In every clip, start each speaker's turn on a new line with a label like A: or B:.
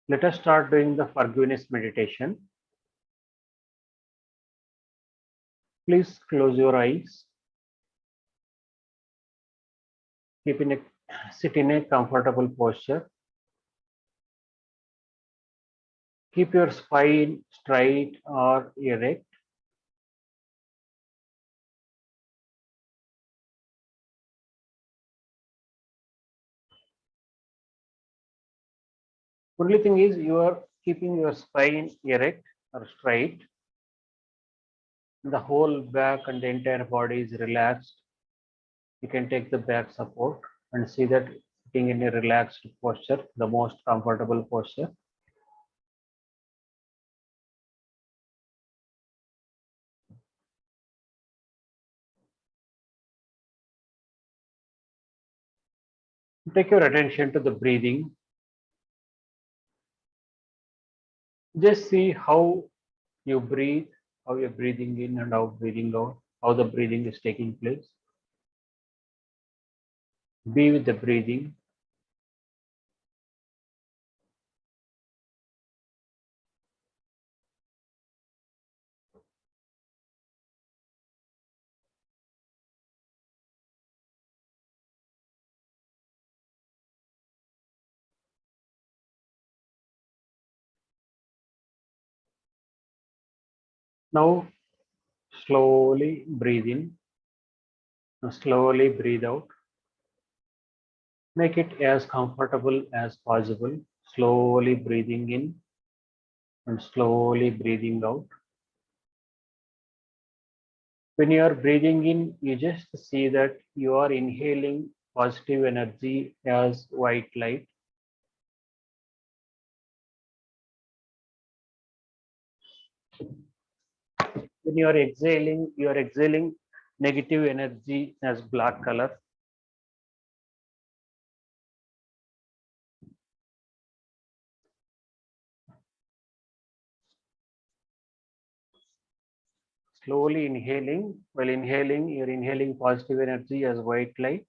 A: Let us start doing the forgiveness meditation. Please close your eyes. Sit in a comfortable posture. Keep your spine straight or erect. Only thing is you are keeping your spine erect or straight. The whole back and the entire body is relaxed. You can take the back support and see that sitting in a relaxed posture, the most comfortable posture. Take your attention to the breathing. Just see how you breathe, how you're breathing in and how breathing out, how the breathing is taking place. Be with the breathing. Now slowly breathe in and slowly breathe out. Make it as comfortable as possible. Slowly breathing in and slowly breathing out. When you are breathing in, you just see that you are inhaling positive energy as white light. When you are exhaling negative energy as black color. Slowly inhaling. While inhaling, you're inhaling positive energy as white light.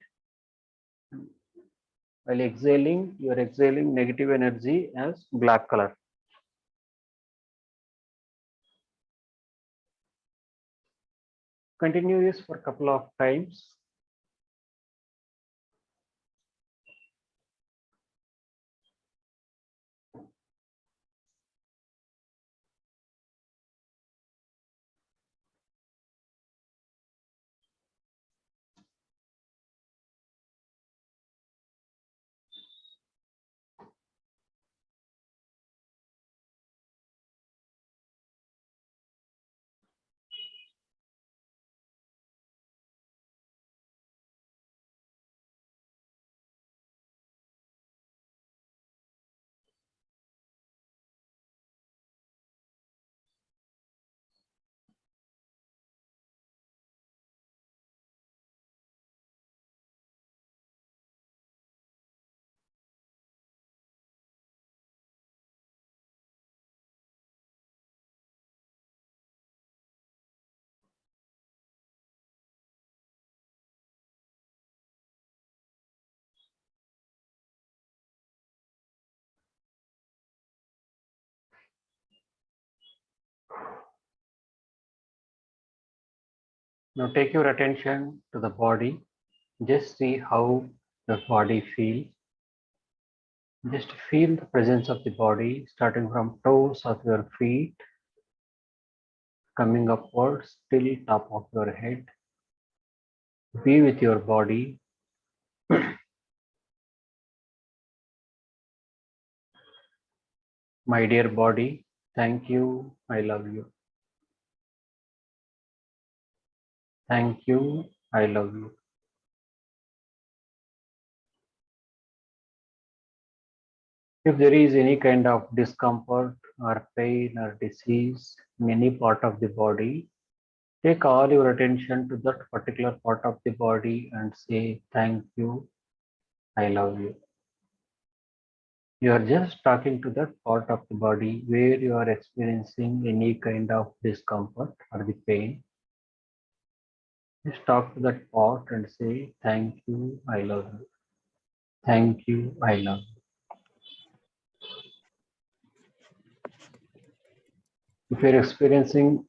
A: While exhaling, you're exhaling negative energy as black color. Continue this for a couple of times. Now take your attention to the body. Just see how your body feels. Just feel the presence of the body starting from toes of your feet, coming upwards till top of your head. Be with your body. My dear body, thank you. I love you. Thank you. I love you. If there is any kind of discomfort or pain or disease in any part of the body, take all your attention to that particular part of the body and say, thank you. I love you. You are just talking to that part of the body where you are experiencing any kind of discomfort or the pain. Just talk to that part and say, thank you, I love you. Thank you, I love you. If you're experiencing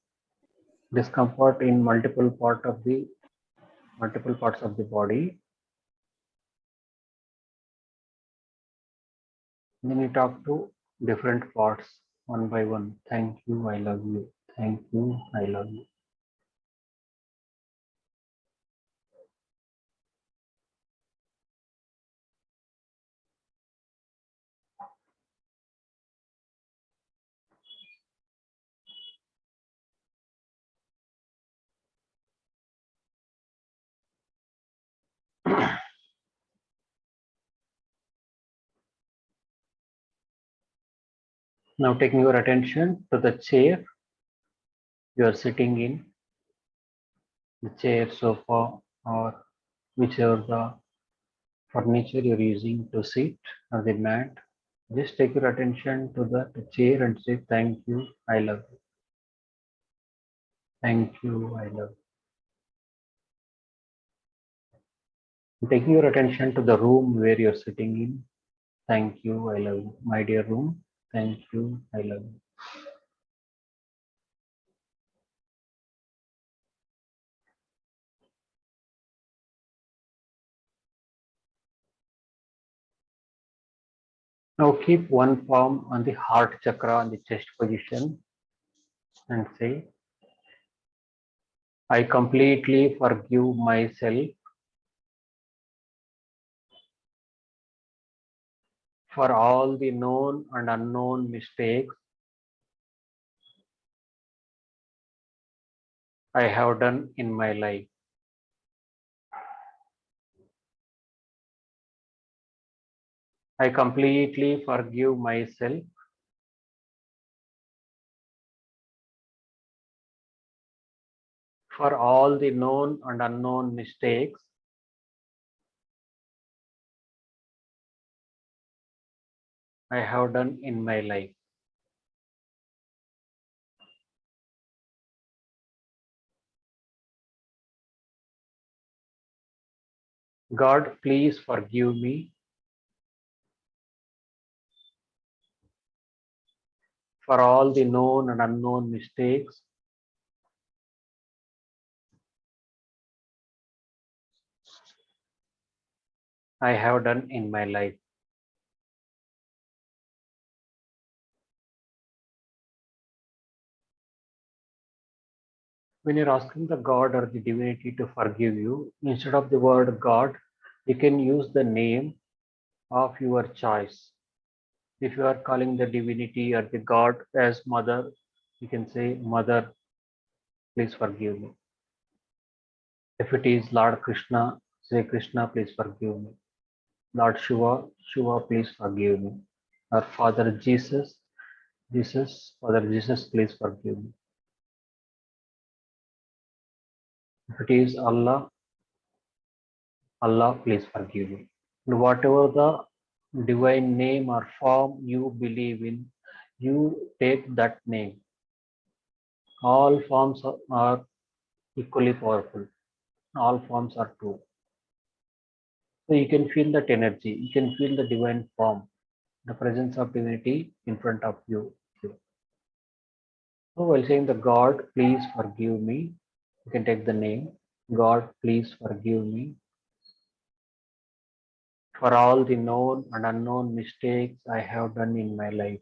A: discomfort in multiple parts of the body, then you talk to different parts one by one. Thank you, I love you. Thank you, I love you. Now taking your attention to the chair you are sitting in, the chair, sofa, or whichever the furniture you're using to sit, or the mat. Just take your attention to the chair and say, thank you, I love you. Thank you, I love you. Taking your attention to the room where you're sitting in. Thank you, I love you. My dear room, thank you, I love you. Now keep one palm on the heart chakra on the chest position and say, I completely forgive myself for all the known and unknown mistakes I have done in my life. I completely forgive myself for all the known and unknown mistakes I have done in my life. God, please forgive me for all the known and unknown mistakes I have done in my life. When you're asking the God or the divinity to forgive you, instead of the word God, you can use the name of your choice. If you are calling the divinity or the God as mother, you can say, Mother, please forgive me. If it is Lord Krishna, say, Krishna, please forgive me. Lord Shiva, Shiva, please forgive me. Or Father Jesus, Jesus, Father Jesus, please forgive me. If it is Allah, Allah, please forgive me. And whatever the divine name or form you believe in, you take that name. All forms are equally powerful. All forms are true. So you can feel that energy. You can feel the divine form, the presence of divinity in front of you. So while saying the God, please forgive me, you can take the name. God, please forgive me for all the known and unknown mistakes I have done in my life.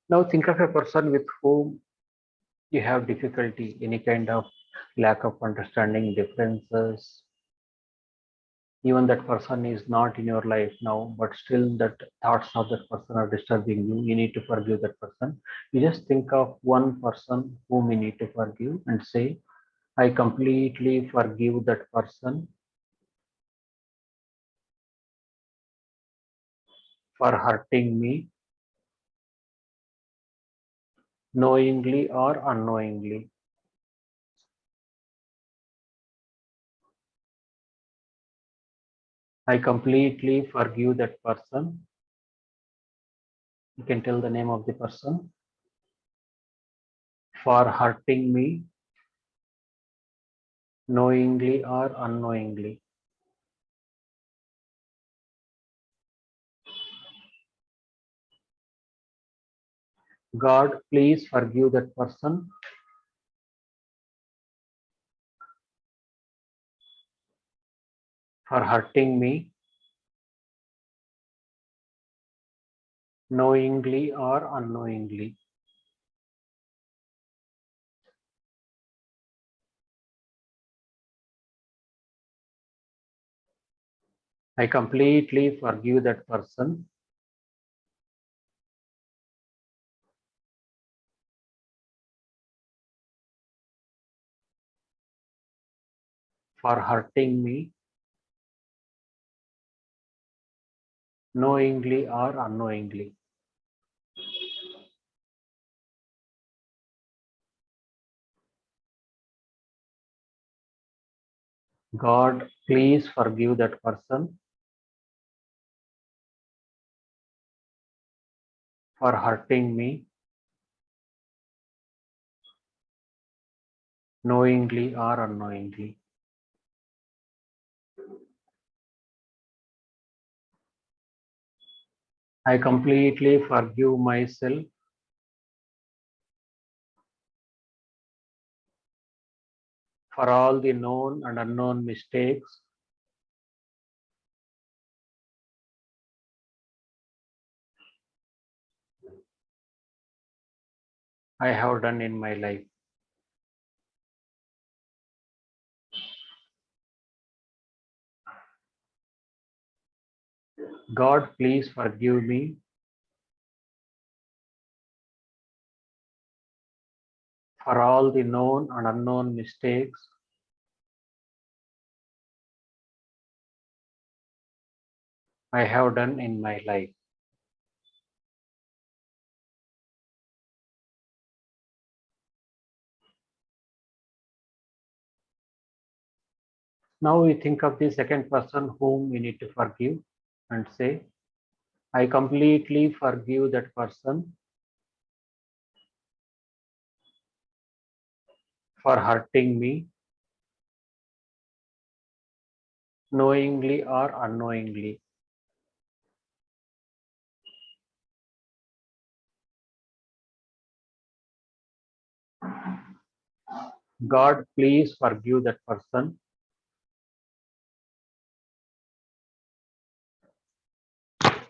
A: Now think of a person with whom you have difficulty, any kind of lack of understanding, differences. Even that person is not in your life now, but still that thoughts of that person are disturbing you. You need to forgive that person. You just think of one person whom you need to forgive and say, I completely forgive that person for hurting me knowingly or unknowingly. I completely forgive that person. You can tell the name of the person for hurting me knowingly or unknowingly. God, please forgive that person for hurting me, knowingly or unknowingly. I completely forgive that person for hurting me, knowingly or unknowingly. God, please forgive that person for hurting me, knowingly or unknowingly. I completely forgive myself for all the known and unknown mistakes I have done in my life. God, please forgive me for all the known and unknown mistakes I have done in my life. Now we think of the second person whom we need to forgive and say, I completely forgive that person for hurting me, knowingly or unknowingly. God, please forgive that person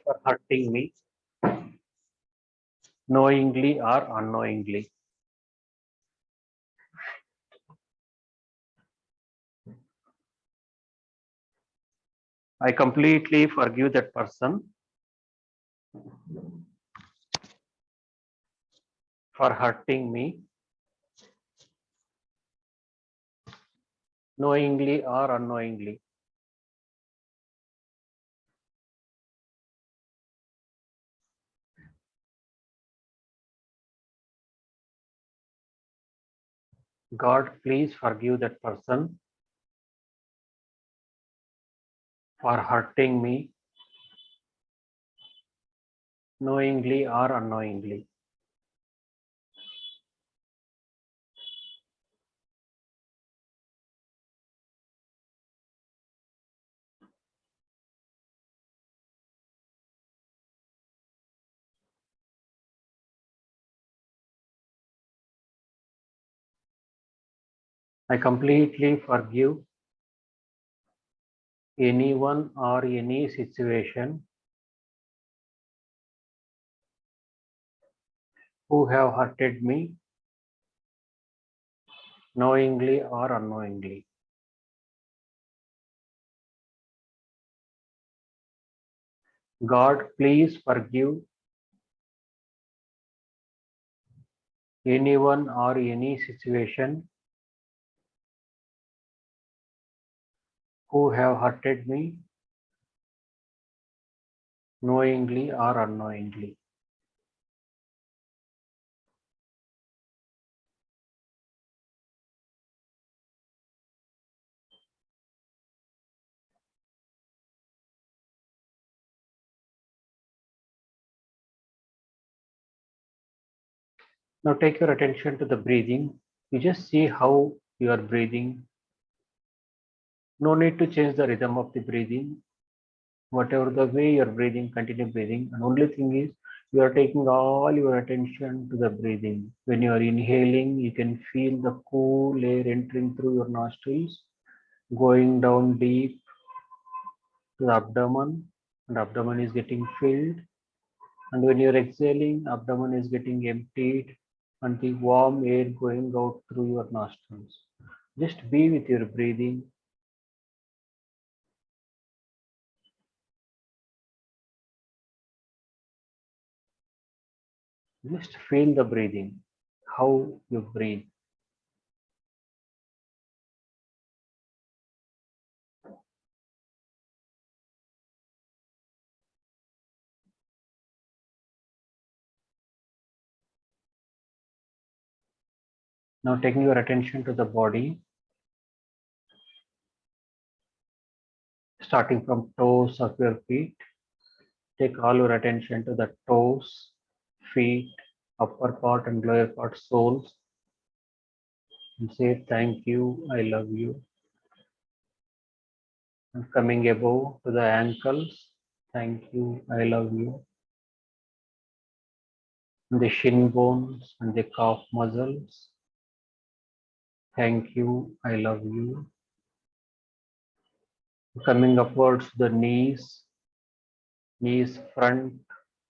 A: for hurting me, knowingly or unknowingly. I completely forgive that person for hurting me, knowingly or unknowingly. God, please forgive that person for hurting me, knowingly or unknowingly. I completely forgive anyone or any situation who have hurted me, knowingly or unknowingly. God, please forgive anyone or any situation who have hurted me, knowingly or unknowingly. Now take your attention to the breathing. You just see how you are breathing. No need to change the rhythm of the breathing. Whatever the way you're breathing, continue breathing. And only thing is, You are taking all your attention to the breathing. When you are inhaling, you can feel the cool air entering through your nostrils, going down deep to the abdomen, and abdomen is getting filled. And when you're exhaling, abdomen is getting emptied, and the warm air going out through your nostrils. Just be with your breathing. Just feel the breathing, how you breathe. Now taking your attention to the body, starting from toes of your feet. Take all your attention to the toes, feet, upper part and lower part soles, and say thank you, I love you. And coming above to the ankles, thank you, I love you. And the shin bones and the calf muscles, thank you, I love you. Coming upwards to the knees front,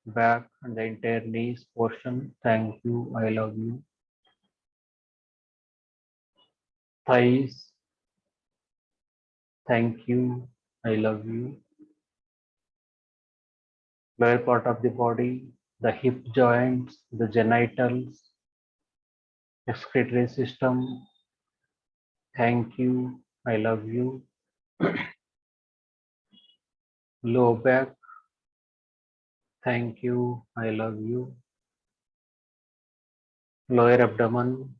A: back, and the entire knees portion, thank you, I love you. Thighs, thank you, I love you. Lower part of the body, the hip joints, the genitals, excretory system, thank you, I love you. Low back, thank you, I love you. Lower abdomen,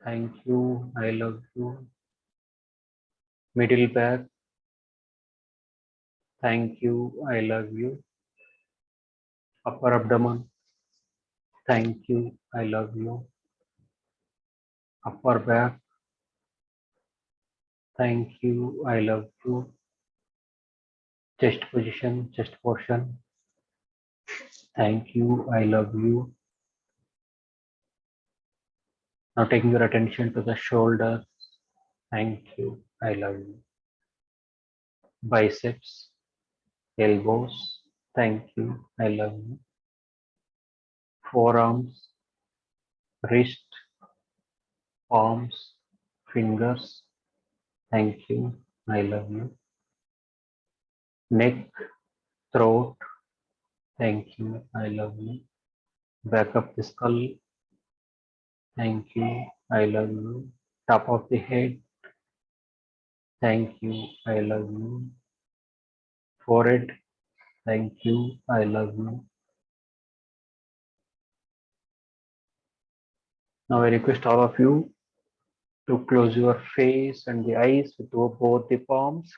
A: thank you, I love you. Middle back, thank you, I love you. Upper abdomen, thank you, I love you. Upper back, thank you, I love you. Chest position, chest portion, thank you, I love you. Now taking your attention to the shoulders, thank you, I love you. Biceps, elbows, thank you, I love you. Forearms, wrist, palms, fingers, thank you, I love you. Neck, throat, thank you, I love you. Back of the skull, thank you, I love you. Top of the head, thank you, I love you. Forehead, thank you, I love you. Now I request all of you to close your face and the eyes with both the palms.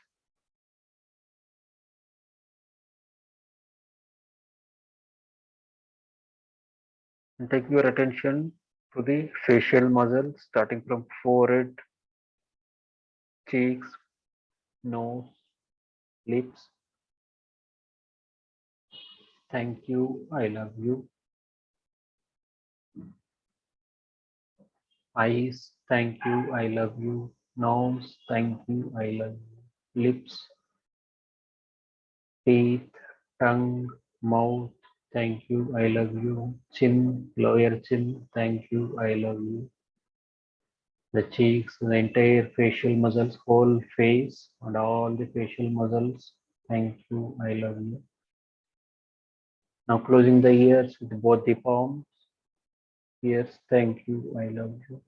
A: And take your attention to the facial muscles starting from forehead, cheeks, nose, lips. Thank you, I love you. Eyes, thank you, I love you. Nose, thank you, I love you. Lips, teeth, tongue, mouth, thank you, I love you. Chin, lower chin, thank you, I love you. The cheeks, the entire facial muscles, whole face, and all the facial muscles. Thank you, I love you. Now closing the ears with both the palms. Ears, thank you, I love you.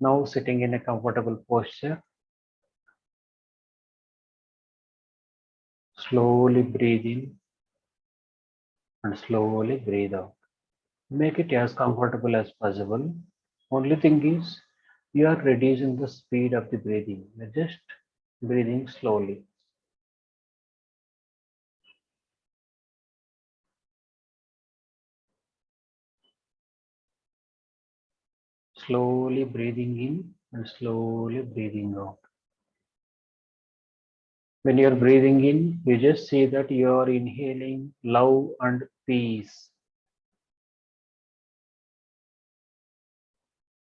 A: Now sitting in a comfortable posture. Slowly breathe in and slowly breathe out. Make it as comfortable as possible. Only thing is, you are reducing the speed of the breathing. You're just breathing slowly. Slowly breathing in and slowly breathing out. When you're breathing in, you just see that you're inhaling love and peace.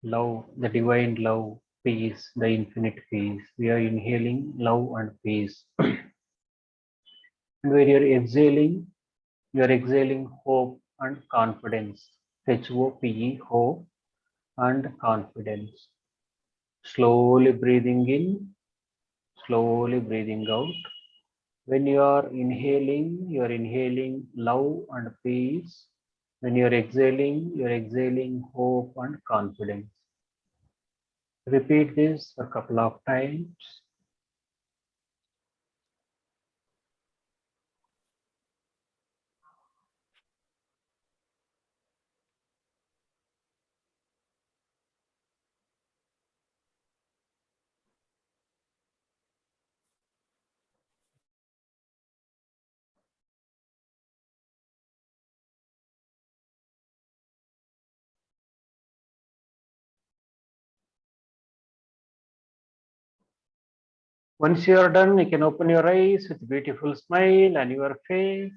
A: Love, the divine love, peace, the infinite peace. We are inhaling love and peace. And when you're exhaling hope and confidence. HOPE, hope and confidence. Slowly breathing in, slowly breathing out. When you are inhaling love and peace. When you're exhaling hope and confidence. Repeat this a couple of times. Once you are done, you can open your eyes with a beautiful smile on your face.